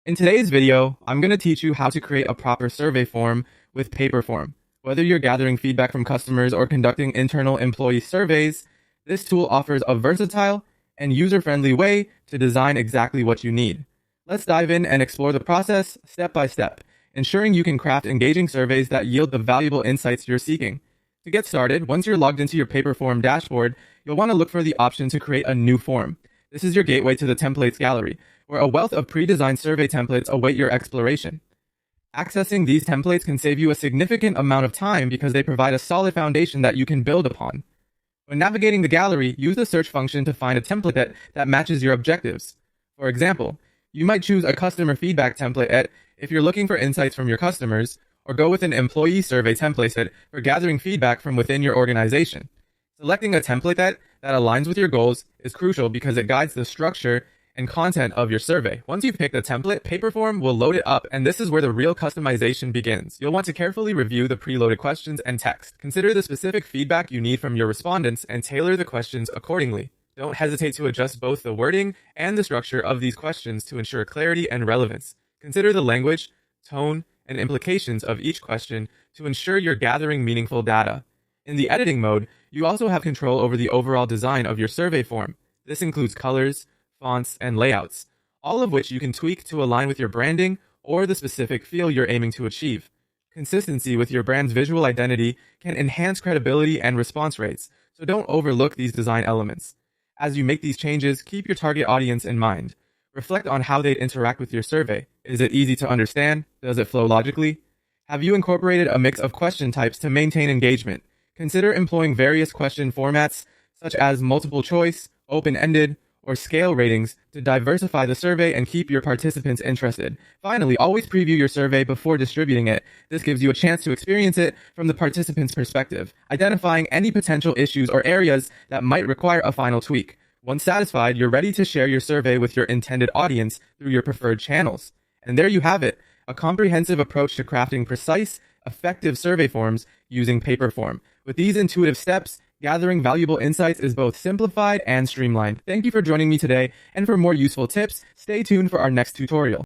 In today's video, I'm going to teach you how to create a proper survey form with Paperform. Whether you're gathering feedback from customers or conducting internal employee surveys, this tool offers a versatile and user-friendly way to design exactly what you need. Let's dive in and explore the process step by step, ensuring you can craft engaging surveys that yield the valuable insights you're seeking. To get started, once you're logged into your Paperform dashboard, you'll want to look for the option to create a new form. This is your gateway to the templates gallery, where a wealth of pre-designed survey templates await your exploration. Accessing these templates can save you a significant amount of time because they provide a solid foundation that you can build upon. When navigating the gallery, use the search function to find a template that matches your objectives. For example, you might choose a customer feedback template if you're looking for insights from your customers, or go with an employee survey template set for gathering feedback from within your organization. Selecting a template that aligns with your goals is crucial because it guides the structure and content of your survey. Once you've picked a template, Paperform will load it up, and this is where the real customization begins. You'll want to carefully review the preloaded questions and text. Consider the specific feedback you need from your respondents and tailor the questions accordingly. Don't hesitate to adjust both the wording and the structure of these questions to ensure clarity and relevance. Consider the language, tone, and implications of each question to ensure you're gathering meaningful data. In the editing mode, you also have control over the overall design of your survey form. This includes colors, fonts, and layouts, all of which you can tweak to align with your branding or the specific feel you're aiming to achieve. Consistency with your brand's visual identity can enhance credibility and response rates, so don't overlook these design elements. As you make these changes, keep your target audience in mind. Reflect on how they'd interact with your survey. Is it easy to understand? Does it flow logically? Have you incorporated a mix of question types to maintain engagement? Consider employing various question formats, such as multiple choice, open-ended, or scale ratings to diversify the survey and keep your participants interested. Finally, always preview your survey before distributing it. This gives you a chance to experience it from the participant's perspective, identifying any potential issues or areas that might require a final tweak. Once satisfied, you're ready to share your survey with your intended audience through your preferred channels. And there you have it, a comprehensive approach to crafting precise, effective survey forms using Paperform. With these intuitive steps, gathering valuable insights is both simplified and streamlined. Thank you for joining me today, and for more useful tips, stay tuned for our next tutorial.